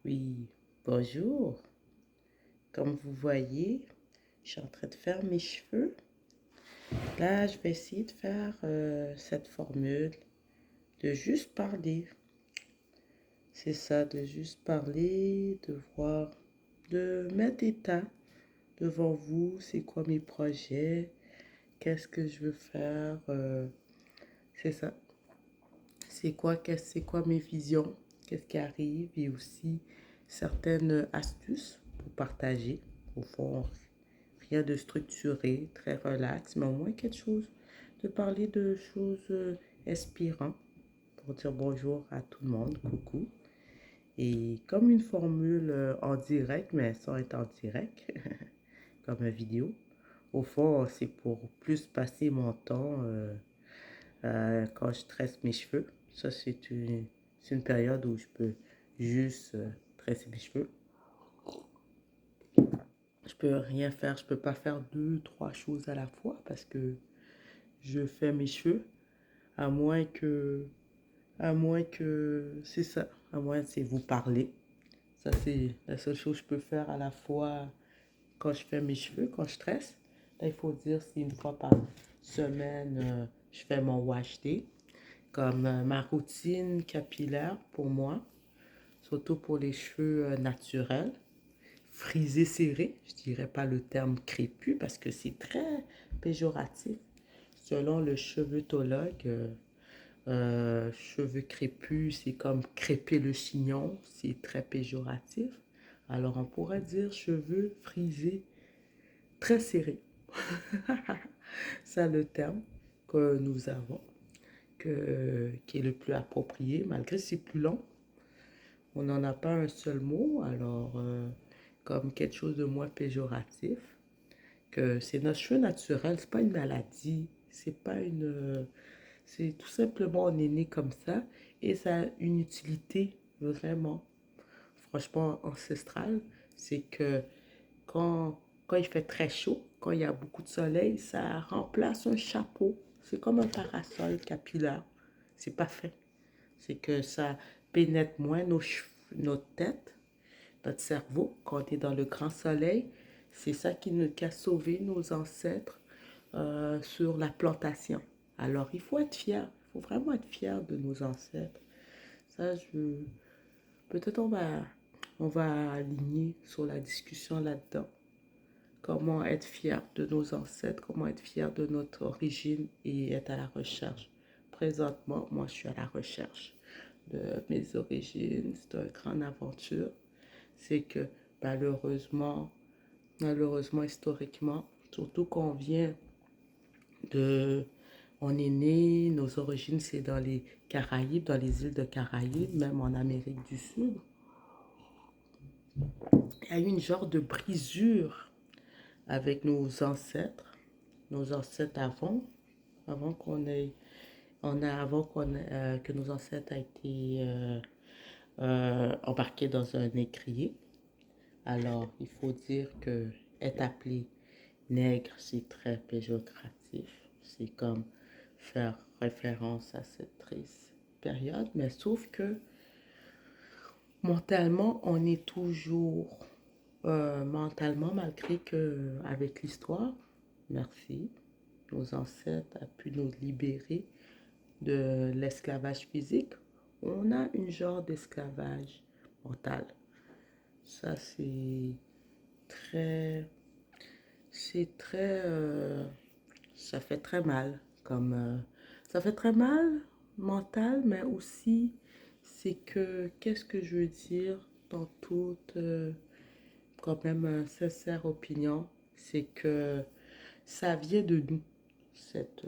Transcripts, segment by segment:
Oui, bonjour. Comme vous voyez, je suis en train de faire mes cheveux. Là, je vais essayer de faire cette formule de juste parler. C'est ça, de juste parler, de voir, de mettre état devant vous. C'est quoi mes projets? Qu'est-ce que je veux faire? C'est ça. C'est quoi mes visions? Qu'est-ce qui arrive? Et aussi certaines astuces pour partager. Au fond, rien de structuré, très relax, mais au moins quelque chose, de parler de choses inspirantes pour dire bonjour à tout le monde, coucou. Et comme une formule en direct, mais sans être en direct, comme une vidéo. Au fond, c'est pour plus passer mon temps quand je tresse mes cheveux. Ça, c'est une période où je peux juste tresser mes cheveux. Je peux rien faire, je peux pas faire deux, trois choses à la fois parce que je fais mes cheveux, à moins que, c'est ça, à moins c'est vous parler. Ça, c'est la seule chose que je peux faire à la fois quand je fais mes cheveux, quand je tresse. Là, il faut dire si une fois par semaine, je fais mon wash day, comme ma routine capillaire pour moi, surtout pour les cheveux naturels. Frisé serré, je dirais pas le terme crépus parce que c'est très péjoratif. Selon le cheveutologue, cheveux crépus, c'est comme crêper le chignon, c'est très péjoratif. Alors on pourrait dire cheveux frisés très serrés. C'est le terme que nous avons, qui est le plus approprié, malgré que c'est plus long. On n'en a pas un seul mot, alors comme quelque chose de moins péjoratif, que c'est notre cheveu naturel, c'est pas une maladie, c'est pas une, c'est tout simplement on est né comme ça et ça a une utilité vraiment, franchement ancestrale, c'est que quand, quand il fait très chaud, quand il y a beaucoup de soleil, ça remplace un chapeau, c'est comme un parasol capillaire, c'est parfait, c'est que ça pénètre moins notre tête, notre cerveau, quand on est dans le grand soleil. C'est ça qui a sauvé nos ancêtres sur la plantation. Alors, il faut être fier. Il faut vraiment être fier de nos ancêtres. Ça, peut-être on va aligner sur la discussion là-dedans. Comment être fier de nos ancêtres, comment être fier de notre origine et être à la recherche. Présentement, moi, je suis à la recherche de mes origines. C'est une grande aventure. C'est que malheureusement, historiquement, surtout quand on vient de... On est né, nos origines, c'est dans les Caraïbes, dans les îles de Caraïbes, même en Amérique du Sud. Il y a eu une genre de brisure avec nos ancêtres avant qu'on ait, que nos ancêtres aient été embarqués dans un écrier. Alors, il faut dire que être appelé nègre, c'est très péjoratif. C'est comme faire référence à cette triste période, mais sauf que mentalement, on est toujours mentalement, malgré que avec l'histoire, merci, nos ancêtres ont pu nous libérer de l'esclavage physique, on a une genre d'esclavage mental. Ça, très, c'est très, ça fait très mal, ça fait très mal mental, mais aussi, c'est que, qu'est-ce que je veux dire dans toute, quand même, sincère opinion, c'est que ça vient de nous, cet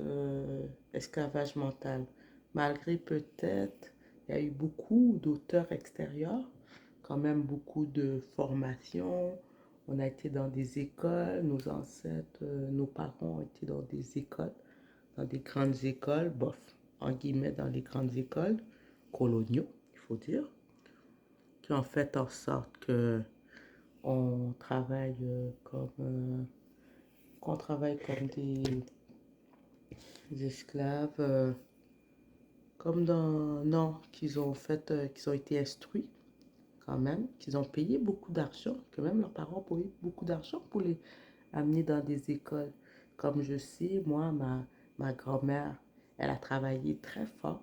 esclavage mental. Malgré peut-être, il y a eu beaucoup d'auteurs extérieurs, quand même beaucoup de formations. On a été dans des écoles, nos ancêtres, nos parents ont été dans des écoles, dans des grandes écoles, bof, en guillemets, dans les grandes écoles coloniaux, il faut dire, qui ont fait en sorte que on travaille qu'on travaille comme des esclaves, comme dans, non, qu'ils ont été instruits quand même, qu'ils ont payé beaucoup d'argent, que même leurs parents ont payé beaucoup d'argent pour les amener dans des écoles. Comme je sais, moi, ma grand-mère, elle a travaillé très fort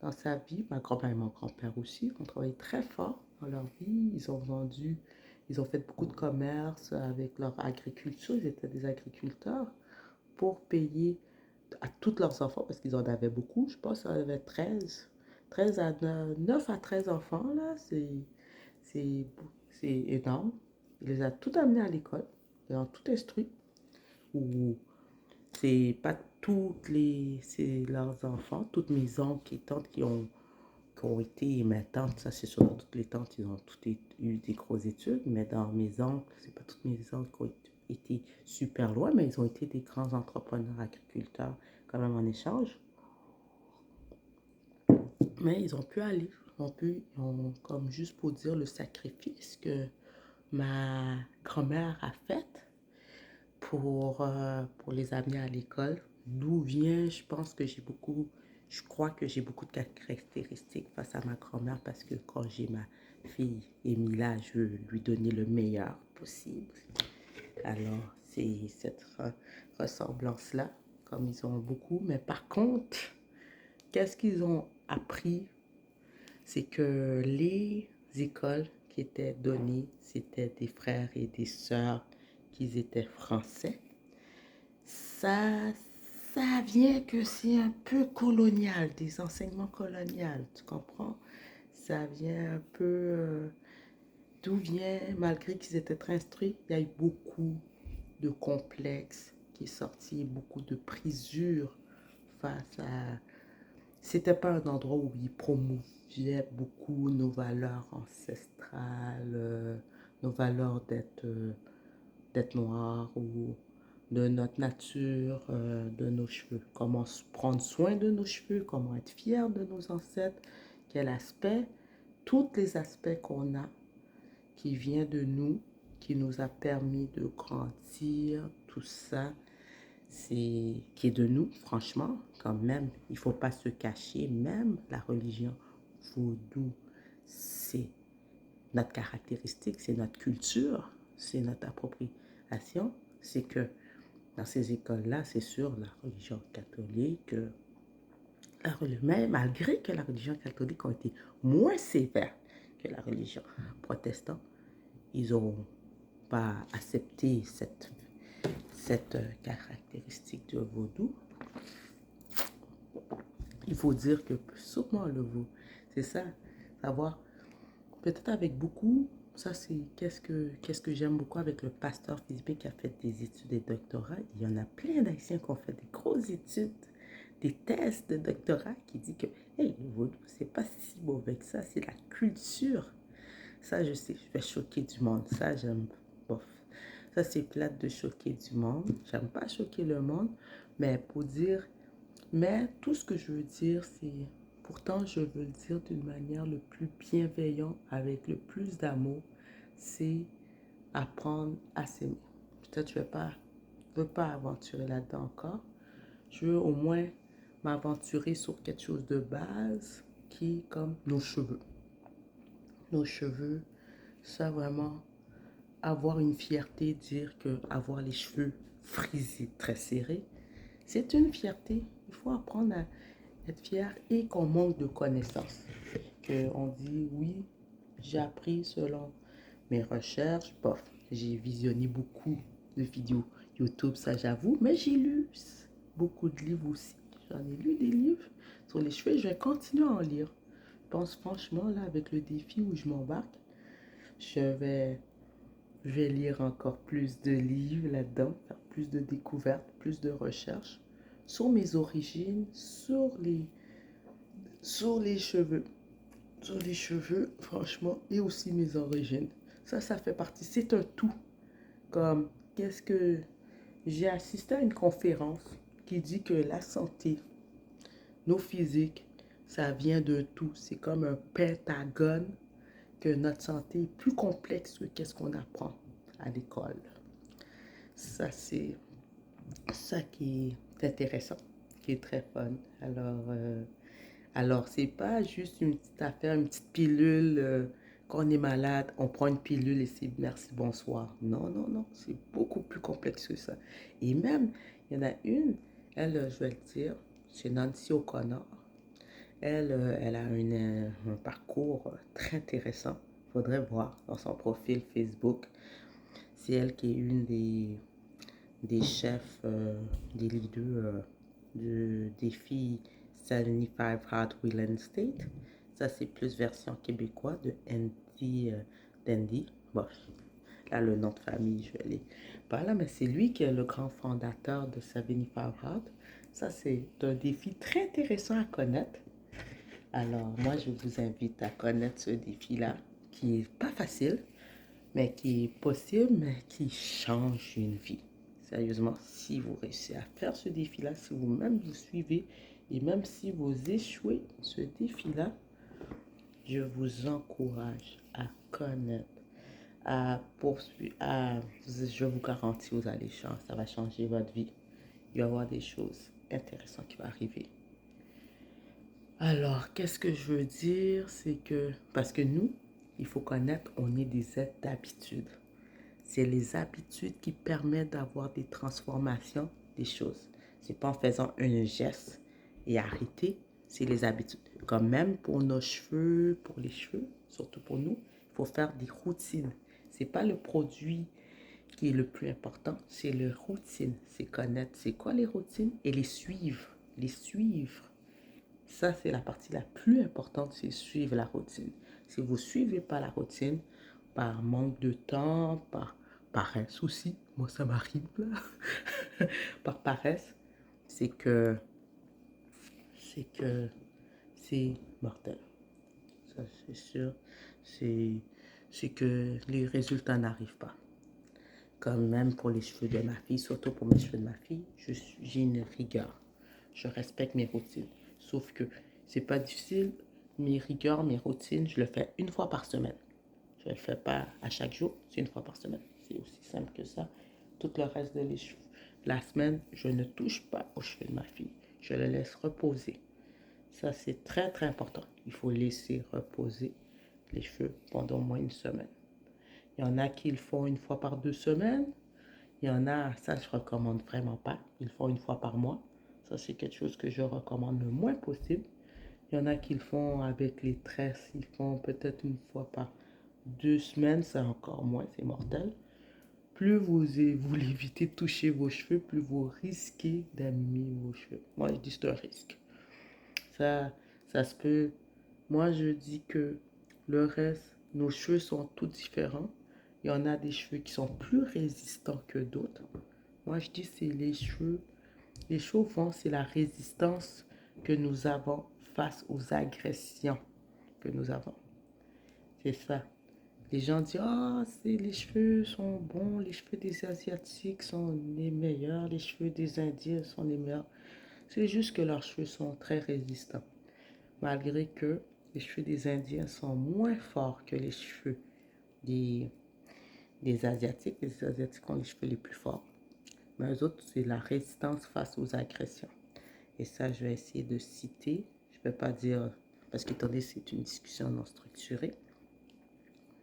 dans sa vie. Ma grand-mère et mon grand-père aussi ont travaillé très fort dans leur vie. Ils ont fait beaucoup de commerce avec leur agriculture. Ils étaient des agriculteurs pour payer à tous leurs enfants, parce qu'ils en avaient beaucoup. Je pense qu'ils en avaient 13 à 9 à 13 enfants, là. C'est, c'est énorme. Il les a tout amenés à l'école. Ils ont tout instruit. Ou c'est pas toutes les, c'est leurs enfants, toutes mes oncles et tantes qui ont été, mes tantes, ça c'est sûr, toutes les tantes, ils ont toutes eu des grosses études, mais dans mes oncles, c'est pas toutes mes oncles qui ont été super loin, mais ils ont été des grands entrepreneurs agriculteurs quand même en échange. Mais ils ont pu aller, comme juste pour dire le sacrifice que ma grand-mère a fait pour les amener à l'école. D'où vient, je crois que j'ai beaucoup de caractéristiques face à ma grand-mère parce que quand j'ai ma fille Emilia, je veux lui donner le meilleur possible. Alors, c'est cette ressemblance-là, comme ils ont beaucoup. Mais par contre, qu'est-ce qu'ils ont appris? C'est que les écoles qui étaient données, c'était des frères et des sœurs qui étaient français. Ça, ça vient que c'est un peu colonial, des enseignements coloniaux, tu comprends? Ça vient un peu d'où vient, malgré qu'ils étaient très instruits, il y a eu beaucoup de complexes qui est sorti, beaucoup de brisures face à... C'était pas un endroit où ils promouvaient beaucoup nos valeurs ancestrales, nos valeurs d'être noir ou de notre nature, de nos cheveux. Comment prendre soin de nos cheveux, comment être fier de nos ancêtres, quel aspect, tous les aspects qu'on a, qui vient de nous, qui nous a permis de grandir, tout ça, c'est qui est de nous, franchement, quand même. Il ne faut pas se cacher, même la religion vaudou, c'est notre caractéristique, c'est notre culture, c'est notre appropriation. C'est que dans ces écoles-là, c'est sûr, la religion catholique, mais malgré que la religion catholique a été moins sévère que la religion protestante, ils n'ont pas accepté cette caractéristique du vaudou. Il faut dire que sûrement le vaudou, c'est ça, savoir, peut-être avec beaucoup, ça c'est qu'est-ce que j'aime beaucoup avec le pasteur Philippe qui a fait des études et doctorats. Il y en a plein d'Haïtiens qui ont fait des grosses études, des thèses de doctorat qui disent que hey, le vaudou, c'est pas si mauvais que ça, c'est la culture. Ça, je sais, je vais choquer du monde. Ça, j'aime. Bof. Ça, c'est plate de choquer du monde. J'aime pas choquer le monde, mais pour dire. Mais tout ce que je veux dire, c'est. Pourtant, je veux le dire d'une manière le plus bienveillante, avec le plus d'amour, c'est apprendre à s'aimer. Peut-être que je veux pas aventurer là-dedans encore. Je veux au moins m'aventurer sur quelque chose de base qui est comme nos cheveux. Nos cheveux, ça vraiment, avoir une fierté, dire que avoir les cheveux frisés, très serrés, c'est une fierté. Il faut apprendre à être fier et qu'on manque de connaissances. Qu'on dit, oui, j'ai appris selon mes recherches, bof, j'ai visionné beaucoup de vidéos YouTube, ça j'avoue, mais j'ai lu beaucoup de livres aussi. J'en ai lu des livres sur les cheveux, je vais continuer à en lire. Je pense franchement, là, avec le défi où je m'embarque, je vais je vais lire encore plus de livres là-dedans, faire plus de découvertes, plus de recherches sur mes origines, sur les cheveux. Sur les cheveux, franchement, et aussi mes origines. Ça fait partie, c'est un tout. Comme, qu'est-ce que... J'ai assisté à une conférence qui dit que la santé, nos physiques, ça vient de tout. C'est comme un pentagone, que notre santé est plus complexe que qu'est-ce qu'on apprend à l'école. Ça, c'est ça qui est intéressant, qui est très fun. Alors c'est pas juste une petite affaire, une petite pilule Quand on est malade, on prend une pilule et c'est merci, bonsoir. Non, non, non, c'est beaucoup plus complexe que ça. Et même, il y en a une, elle, je vais le dire, c'est Nancy O'Connor. Elle, elle a un parcours très intéressant. Il faudrait voir dans son profil Facebook. C'est elle qui est une des chefs, des leaders du défi 75 Hard Wheel and State. Ça, c'est plus version québécois de Andy Dandy. Bon, là, le nom de famille, je l'ai pas là, mais c'est lui qui est le grand fondateur de 75 Hard. Ça, c'est un défi très intéressant à connaître. Alors, moi, je vous invite à connaître ce défi-là, qui est pas facile, mais qui est possible, mais qui change une vie. Sérieusement, si vous réussissez à faire ce défi-là, si vous-même vous suivez, et même si vous échouez ce défi-là, je vous encourage à connaître, à poursuivre, je vous garantis, vous allez changer, ça va changer votre vie. Il va y avoir des choses intéressantes qui vont arriver. Alors, qu'est-ce que je veux dire? C'est que, parce que nous, il faut connaître, on est des êtres d'habitude. C'est les habitudes qui permettent d'avoir des transformations des choses. C'est pas en faisant un geste et arrêter, c'est les habitudes. Comme même pour nos cheveux, pour les cheveux, surtout pour nous, il faut faire des routines. C'est pas le produit qui est le plus important, c'est les routines. C'est connaître c'est quoi les routines et les suivre. Les suivre. Ça, c'est la partie la plus importante, c'est suivre la routine. Si vous ne suivez pas la routine, par manque de temps, par paresse aussi, moi ça m'arrive là, par paresse, c'est que c'est mortel. Ça, c'est sûr. C'est que les résultats n'arrivent pas. Comme même pour les cheveux de ma fille, surtout pour mes cheveux de ma fille, j'ai une rigueur. Je respecte mes routines. Sauf que c'est pas difficile. Mes rigueurs, mes routines, je le fais une fois par semaine. Je ne le fais pas à chaque jour, c'est une fois par semaine. C'est aussi simple que ça. Tout le reste de la semaine, je ne touche pas aux cheveux de ma fille. Je le laisse reposer. Ça, c'est très, très important. Il faut laisser reposer les cheveux pendant au moins une semaine. Il y en a qui le font une fois par 2 semaines. Il y en a, ça, je ne recommande vraiment pas. Ils le font une fois par mois. Ça, c'est quelque chose que je recommande le moins possible. Il y en a qui le font avec les tresses. Ils font peut-être une fois par 2 semaines. C'est encore moins, c'est mortel. Plus vous l'évitez de toucher vos cheveux, plus vous risquez d'abîmer vos cheveux. Moi, je dis que c'est un risque. Ça se peut. Moi, je dis que le reste, nos cheveux sont tous différents. Il y en a des cheveux qui sont plus résistants que d'autres. Moi, je dis que c'est les cheveux. Les cheveux, au fond, c'est la résistance que nous avons face aux agressions que nous avons. C'est ça. Les gens disent, ah, les cheveux sont bons, les cheveux des Asiatiques sont les meilleurs, les cheveux des Indiens sont les meilleurs. C'est juste que leurs cheveux sont très résistants. Malgré que les cheveux des Indiens sont moins forts que les cheveux des, des Asiatiques. Les Asiatiques ont les cheveux les plus forts. Mais eux autres, c'est la résistance face aux agressions. Et ça, je vais essayer de citer. Je ne vais pas dire, parce que attendez, c'est une discussion non structurée.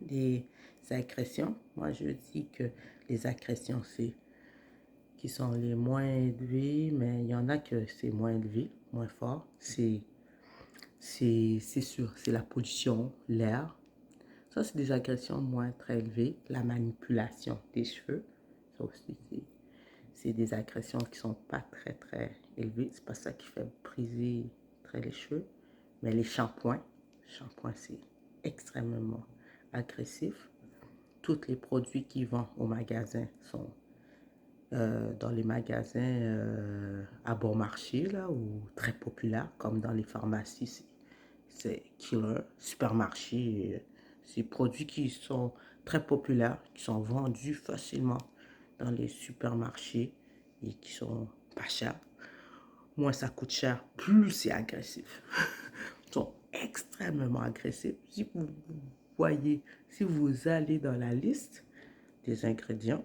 Des agressions. Moi, je dis que les agressions, c'est qui sont les moins élevées, mais il y en a que c'est moins élevé, moins fort. C'est sûr, c'est la pollution, l'air. Ça, c'est des agressions moins très élevées. La manipulation des cheveux, ça aussi, c'est des agressions qui sont pas très, très élevées. C'est pas ça qui fait briser très les cheveux. Mais les shampoings, c'est extrêmement agressif. Tous les produits qui vendent au magasin sont dans les magasins à bon marché là, ou très populaires, comme dans les pharmacies, c'est killer. Supermarché, c'est produits qui sont très populaires, qui sont vendus facilement dans les supermarchés et qui sont pas chers. Moins ça coûte cher, plus c'est agressif. Ils sont extrêmement agressifs. Si vous voyez, si vous allez dans la liste des ingrédients,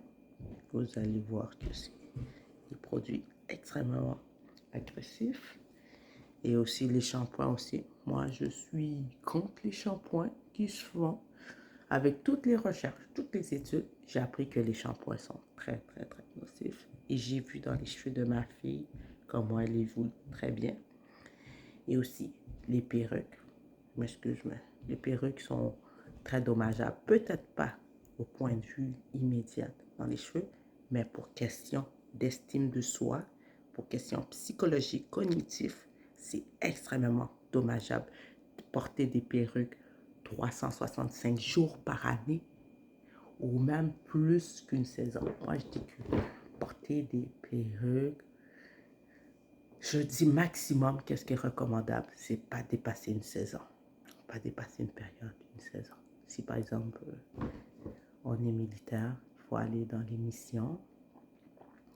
vous allez voir que c'est des produits extrêmement agressifs. Et aussi les shampoings aussi. Moi, je suis contre les shampoings qui se vendent avec toutes les recherches, toutes les études, j'ai appris que les shampoings sont très, très, très nocifs. Et j'ai vu dans les cheveux de ma fille comment elle évolue très bien. Et aussi, les perruques, m'excuse-moi, les perruques sont très dommageables. Peut-être pas au point de vue immédiat dans les cheveux, mais pour question d'estime de soi, pour question psychologique, cognitive, c'est extrêmement dommageable de porter des perruques 365 jours par année ou même plus qu'une saison. Moi, je dis que porter des perruques, je dis maximum, qu'est-ce qui est recommandable, c'est pas dépasser une saison, pas dépasser une période, une saison. Si par exemple, on est militaire, il faut aller dans les missions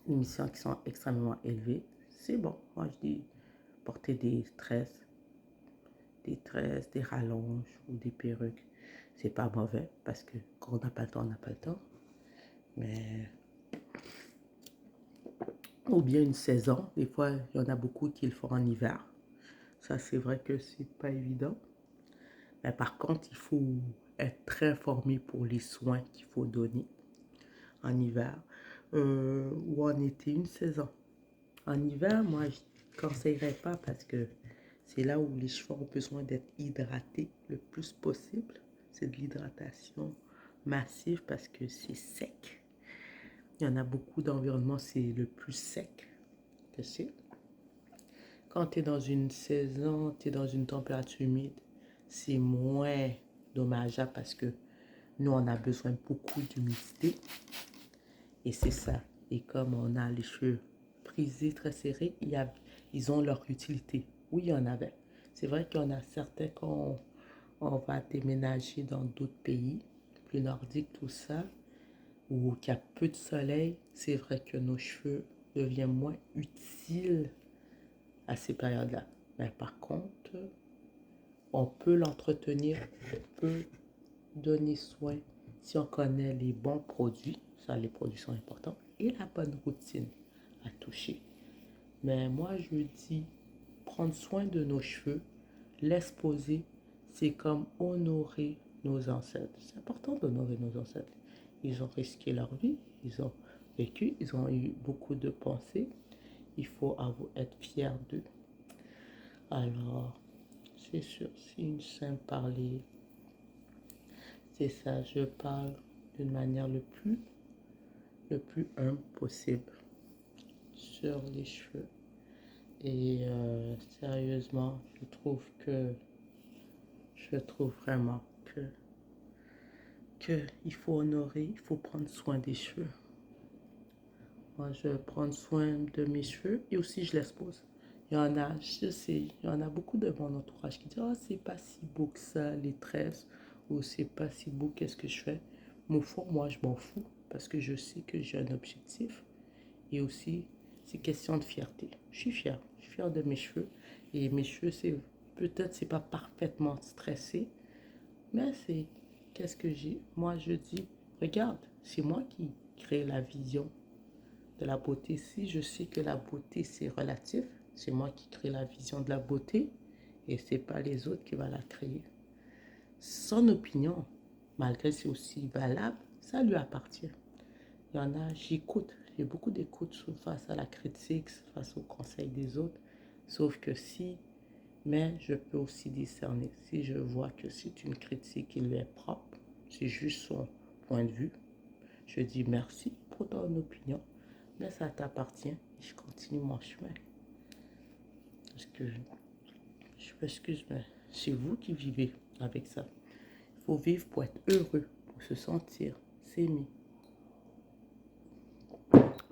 qui sont extrêmement élevées, c'est bon. Moi, je dis porter des rallonges ou des perruques, c'est pas mauvais parce que quand on n'a pas le temps, on n'a pas le temps. Mais ou bien une saison, des fois, il y en a beaucoup qui le font en hiver. Ça, c'est vrai que c'est pas évident. Mais par contre, il faut être très formé pour les soins qu'il faut donner en hiver ou en été, une saison. En hiver, moi, je ne conseillerais pas parce que c'est là où les cheveux ont besoin d'être hydratés le plus possible. C'est de l'hydratation massive parce que c'est sec. Il y en a beaucoup d'environnements, c'est le plus sec que c'est. Quand tu es dans une saison, tu es dans une température humide, c'est moins dommageable parce que nous, on a besoin de beaucoup d'humidité. Et c'est ça. Et comme on a les cheveux frisés, très serrés, ils ont leur utilité. Oui, il y en avait. C'est vrai qu'il y en a certains quand on va déménager dans d'autres pays, plus nordiques, tout ça, où il y a peu de soleil, c'est vrai que nos cheveux deviennent moins utiles à ces périodes-là. Mais par contre, on peut l'entretenir, on peut donner soin si on connaît les bons produits. Ça, les produits sont importants. Et la bonne routine à toucher. Mais moi, je dis, prendre soin de nos cheveux, laisse poser, c'est comme honorer nos ancêtres. C'est important d'honorer nos ancêtres. Ils ont risqué leur vie, ils ont vécu, ils ont eu beaucoup de pensées. Il faut être fier d'eux. Alors, c'est sûr, si une simple parler, c'est ça, je parle d'une manière le plus humble possible sur les cheveux. Et sérieusement, je trouve vraiment que il faut honorer, il faut prendre soin des cheveux. Moi, je prends soin de mes cheveux et aussi je les pose. Il y en a, je sais, il y en a beaucoup de mon entourage qui disent, oh, c'est pas si beau que ça, les tresses, ou c'est pas si beau, qu'est-ce que je fais? Mais au fond, moi, je m'en fous parce que je sais que j'ai un objectif et aussi, c'est question de fierté. Je suis fière de mes cheveux et mes cheveux, peut-être c'est pas parfaitement stressé, mais c'est, qu'est-ce que j'ai? Moi, je dis, regarde, c'est moi qui crée la vision de la beauté. Si je sais que la beauté, c'est relatif, c'est moi qui crée la vision de la beauté et c'est pas les autres qui vont la créer. Son opinion, malgré c'est aussi valable, ça lui appartient. Il y en a, j'écoute, j'ai beaucoup d'écoute face à la critique, face aux conseils des autres. Sauf que mais je peux aussi discerner. Si je vois que c'est une critique qui lui est propre, c'est juste son point de vue, je dis merci pour ton opinion, mais ça t'appartient et je continue mon chemin. Parce que, je m'excuse, mais c'est vous qui vivez avec ça. Il faut vivre pour être heureux, pour se sentir, s'aimer.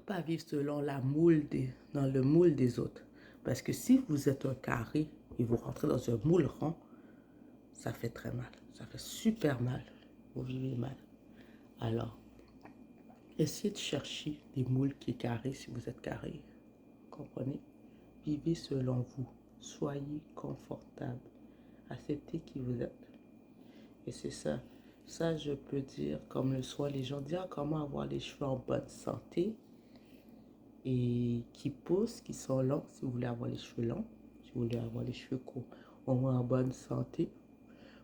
Pas vivre selon dans le moule des autres. Parce que si vous êtes un carré et vous rentrez dans un moule rond, ça fait très mal. Ça fait super mal. Vous vivez mal. Alors, essayez de chercher des moules qui sont carrés si vous êtes carré. Comprenez? Vivez selon vous. Soyez confortable. Acceptez qui vous êtes. Et c'est ça. Ça, je peux dire, comme le soir, les gens disent, ah, comment avoir les cheveux en bonne santé et qui poussent, qui sont longs, si vous voulez avoir les cheveux longs, si vous voulez avoir les cheveux courts, au moins en bonne santé.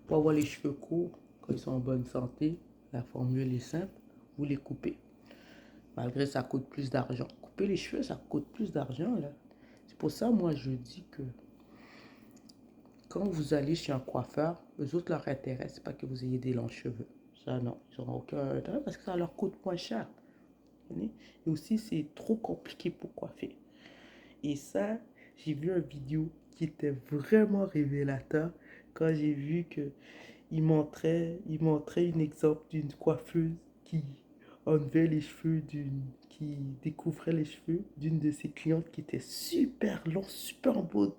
Pour avoir les cheveux courts, quand ils sont en bonne santé, la formule est simple, vous les coupez. Malgré que ça coûte plus d'argent. Couper les cheveux, ça coûte plus d'argent, là. C'est pour ça, moi, je dis que quand vous allez chez un coiffeur, eux autres, leur intérêt, c'est pas que vous ayez des longs cheveux. Ça, non, ils n'auront aucun intérêt parce que ça leur coûte moins cher. Et aussi, c'est trop compliqué pour coiffer. Et ça, j'ai vu une vidéo qui était vraiment révélateur quand j'ai vu que il montrait un exemple d'une coiffeuse qui enlevait les cheveux qui découvrait les cheveux d'une de ses clientes qui était super long, super beau,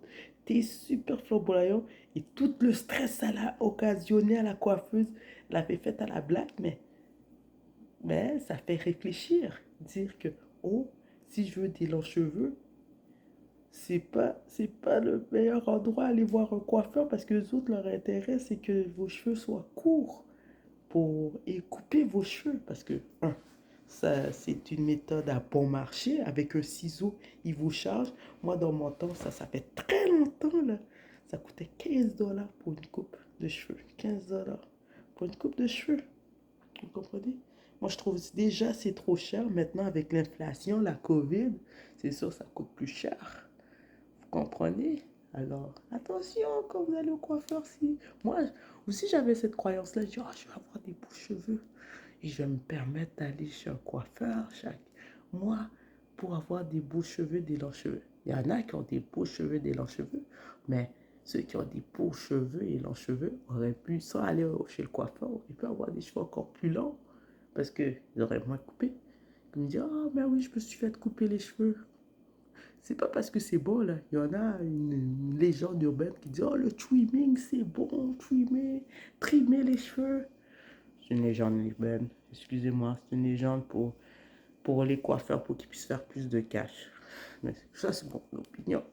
super flamboyant et tout le stress ça l'a occasionné à la coiffeuse, l'avait fait à la blague, mais ça fait réfléchir, dire que oh, si je veux des longs cheveux, c'est pas le meilleur endroit à aller voir un coiffeur parce que les autres, leur intérêt, c'est que vos cheveux soient courts et couper vos cheveux. Parce que, ça, c'est une méthode à bon marché. Avec un ciseau, il vous charge. Moi, dans mon temps, ça fait très longtemps, là. Ça coûtait 15 dollars pour une coupe de cheveux. 15 dollars pour une coupe de cheveux. Vous comprenez? Moi, je trouve déjà c'est trop cher. Maintenant, avec l'inflation, la COVID, c'est sûr, ça coûte plus cher. Vous comprenez? Alors, attention quand vous allez au coiffeur. Si... Moi aussi, j'avais cette croyance-là. Je dis, oh, je vais avoir des beaux cheveux. Et je vais me permettre d'aller chez un coiffeur chaque mois pour avoir des beaux cheveux, des longs cheveux. Il y en a qui ont des beaux cheveux, des longs cheveux. Mais ceux qui ont des beaux cheveux et longs cheveux auraient pu, sans aller chez le coiffeur, auraient pu avoir des cheveux encore plus longs parce qu'ils auraient moins coupé. Ils me disent, oh, mais oui, je me suis fait couper les cheveux. C'est pas parce que c'est bon, là. Il y en a une légende urbaine qui dit, oh, le trimming, c'est bon, trimer les cheveux. C'est une légende urbaine. Excusez-moi, c'est une légende pour les coiffeurs, pour qu'ils puissent faire plus de cash. Mais ça, c'est mon opinion.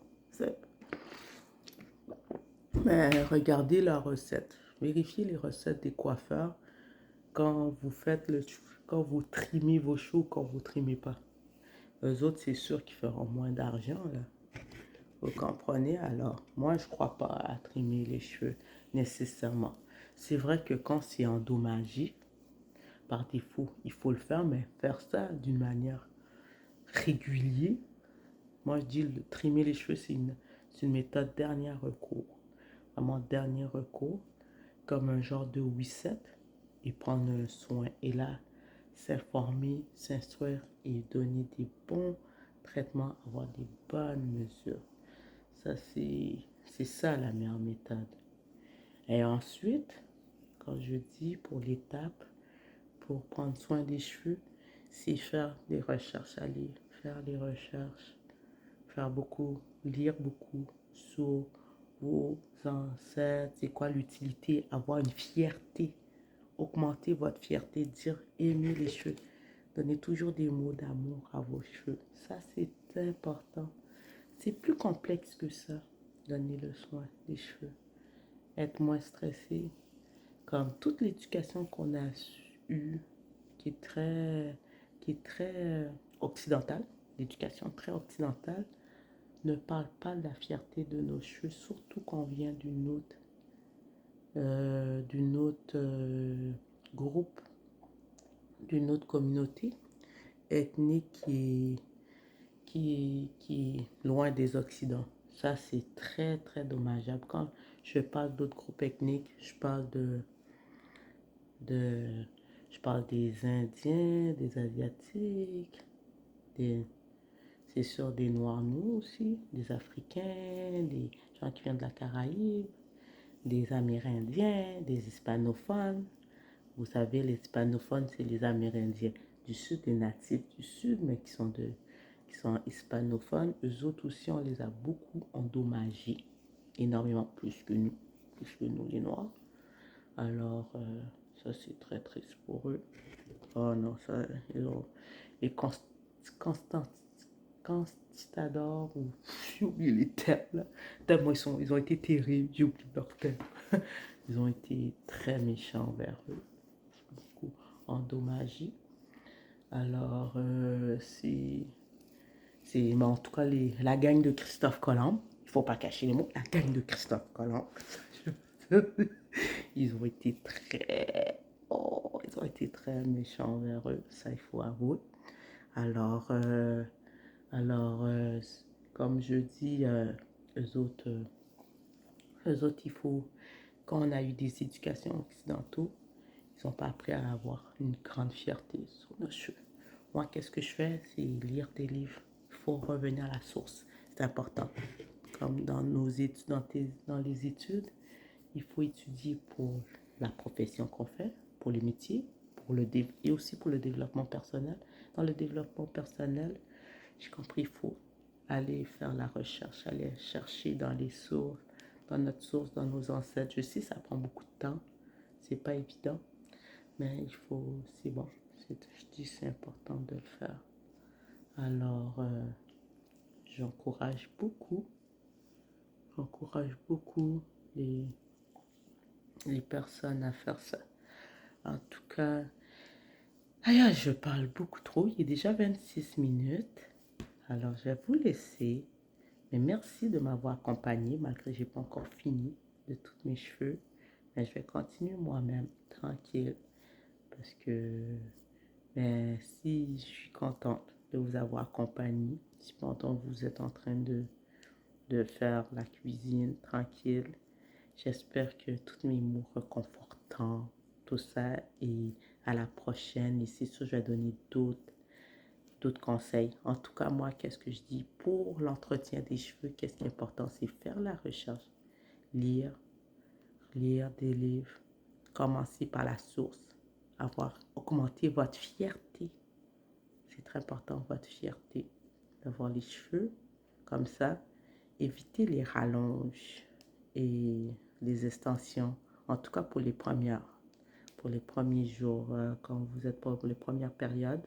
Mais regardez la recette. Vérifiez les recettes des coiffeurs quand quand vous trimez vos cheveux ou quand vous ne trimez pas. Eux autres, c'est sûr qu'ils feront moins d'argent, là. Vous comprenez? Alors, moi, je ne crois pas à trimer les cheveux nécessairement. C'est vrai que quand c'est endommagé, par défaut, il faut le faire, mais faire ça d'une manière régulière. Moi, je dis trimer les cheveux, c'est une méthode dernier recours. Vraiment dernier recours, comme un genre de reset et prendre un soin. Et là, s'informer, s'instruire et donner des bons traitements, avoir des bonnes mesures. Ça, c'est ça la meilleure méthode. Et ensuite, quand je dis pour l'étape, pour prendre soin des cheveux, c'est faire des recherches, aller faire des recherches, lire beaucoup sur vos ancêtres, c'est quoi l'utilité, avoir une fierté, augmenter votre fierté, dire aimer les cheveux, donner toujours des mots d'amour à vos cheveux. Ça, c'est important. C'est plus complexe que ça, donner le soin des cheveux. Être moins stressé, comme toute l'éducation qu'on a eue, qui est très occidentale, l'éducation très occidentale, ne parle pas de la fierté de nos cheveux, surtout quand on vient d'une autre groupe, d'une autre communauté ethnique qui est loin des Occidents. Ça, c'est très, très dommageable. Quand je parle d'autres groupes ethniques, de, je parle des Indiens, des Asiatiques, c'est sûr des Noirs nous aussi, des Africains, des gens qui viennent de la Caraïbe, des Amérindiens, des hispanophones. Vous savez, les hispanophones, c'est les Amérindiens du Sud, des natifs du Sud, mais qui sont hispanophones. Eux autres aussi, on les a beaucoup endommagés, énormément plus que nous les Noirs. Alors, ça c'est très triste pour eux. Oh non, ça, ils ont... Les conquistadors, ou j'ai oublié les termes là. Tellement ils ont été terribles, j'ai oublié leurs termes. Ils ont été très méchants envers eux, beaucoup endommagés. Alors, mais en tout cas, la gang de Christophe Colomb, il ne faut pas cacher les mots, la gang de Christophe Colomb, Ils ont été très... Oh, ils ont été très méchants envers eux, ça il faut avouer. Alors, euh, alors, comme je dis, eux autres, il faut, quand on a eu des éducations occidentaux, ils n'ont pas appris à avoir une grande fierté sur nos cheveux. Moi, qu'est-ce que je fais? C'est lire des livres. Il faut revenir à la source. C'est important. Comme dans nos études, dans les études, il faut étudier pour la profession qu'on fait, pour les métiers, et aussi pour le développement personnel. Dans le développement personnel, j'ai compris, il faut aller faire la recherche, aller chercher dans les sources, dans notre source, dans nos ancêtres. Je sais, ça prend beaucoup de temps, c'est pas évident, mais il faut, c'est bon. Je dis c'est important de le faire. Alors, j'encourage beaucoup, j'encourage beaucoup les, les personnes à faire ça. En tout cas, aïe, je parle beaucoup trop. Il est déjà 26 minutes. Alors, je vais vous laisser. Mais merci de m'avoir accompagné malgré que je n'ai pas encore fini de tous mes cheveux. Mais je vais continuer moi-même, tranquille. Parce que mais si je suis contente de vous avoir accompagné, si pendant vous êtes en train de faire la cuisine tranquille, j'espère que tous mes mots réconfortants, tout ça, et à la prochaine. Et c'est sûr, je vais donner d'autres conseils. En tout cas, moi, qu'est-ce que je dis pour l'entretien des cheveux? Qu'est-ce qui est important? C'est faire la recherche, lire, lire des livres, commencer par la source, augmenter votre fierté. C'est très important, votre fierté, d'avoir les cheveux comme ça. Évitez les rallonges et les extensions, en tout cas pour les premiers jours, quand vous êtes pour les premières périodes.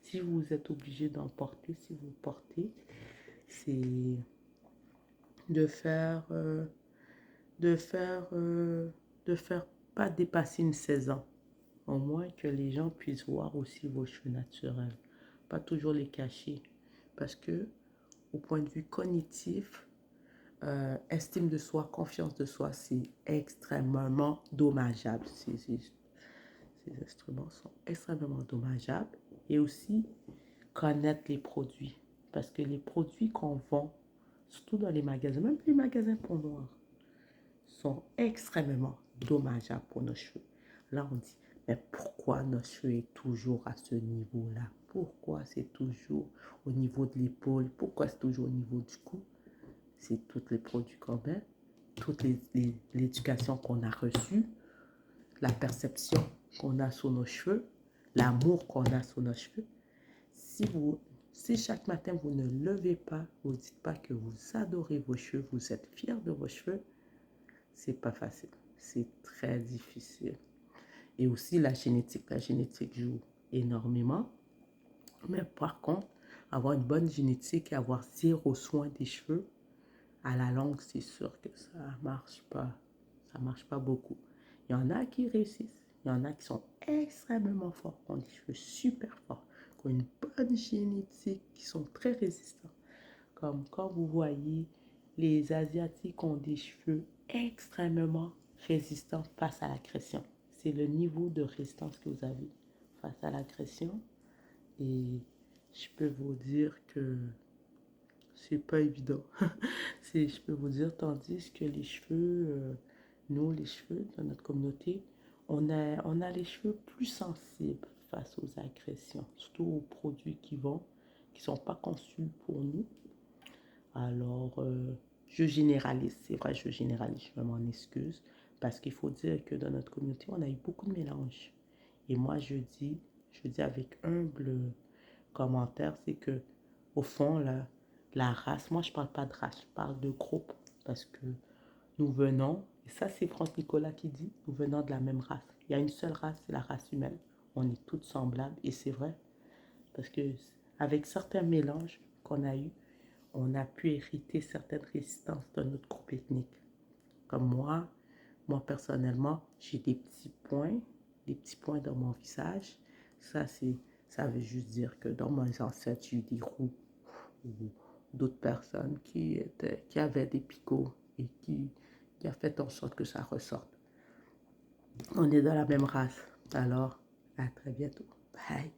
Si vous êtes obligé d'en porter, si vous portez, c'est de faire, de faire, de faire pas dépasser une saison. Au moins que les gens puissent voir aussi vos cheveux naturels. Pas toujours les cacher. Parce que, au point de vue cognitif, estime de soi, confiance de soi, c'est extrêmement dommageable. Ces instruments sont extrêmement dommageables. Et aussi, connaître les produits. Parce que les produits qu'on vend, surtout dans les magasins, même les magasins pour noirs, sont extrêmement dommageables pour nos cheveux. Là, on dit, mais pourquoi nos cheveux est toujours à ce niveau-là? Pourquoi c'est toujours au niveau de l'épaule? Pourquoi c'est toujours au niveau du cou? C'est tous les produits qu'on met, toute l'éducation qu'on a reçue, la perception qu'on a sur nos cheveux, l'amour qu'on a sur nos cheveux. Si chaque matin vous ne levez pas, vous ne dites pas que vous adorez vos cheveux, vous êtes fier de vos cheveux, c'est pas facile, c'est très difficile. Et aussi la génétique joue énormément. Mais par contre, avoir une bonne génétique et avoir zéro soin des cheveux, à la longue, c'est sûr que ça marche pas. Ça marche pas beaucoup. Il y en a qui réussissent. Il y en a qui sont extrêmement forts, qui ont des cheveux super forts, qui ont une bonne génétique, qui sont très résistants. Comme quand vous voyez, les Asiatiques ont des cheveux extrêmement résistants face à l'agression. C'est le niveau de résistance que vous avez face à l'agression. Et je peux vous dire que c'est pas évident. Je peux vous dire, tandis que les cheveux, nous, les cheveux dans notre communauté, on a les cheveux plus sensibles face aux agressions, surtout aux produits qui sont pas conçus pour nous. Alors, je généralise, c'est vrai, je généralise, je m'en excuse, parce qu'il faut dire que dans notre communauté, on a eu beaucoup de mélanges. Et moi, je dis avec humble commentaire, c'est que, au fond, la race, moi, je parle pas de race, je parle de groupe, parce que nous venons, et ça, c'est Franck Nicolas qui dit, nous venons de la même race. Il y a une seule race, c'est la race humaine. On est toutes semblables, et c'est vrai, parce que avec certains mélanges qu'on a eus, on a pu hériter certaines résistances de notre groupe ethnique. Comme moi personnellement, j'ai des petits points dans mon visage. Ça veut juste dire que dans mes ancêtres, j'ai eu des roux ou d'autres personnes qui avaient des picots et qui a fait en sorte que ça ressorte. On est de la même race. Alors, à très bientôt. Bye.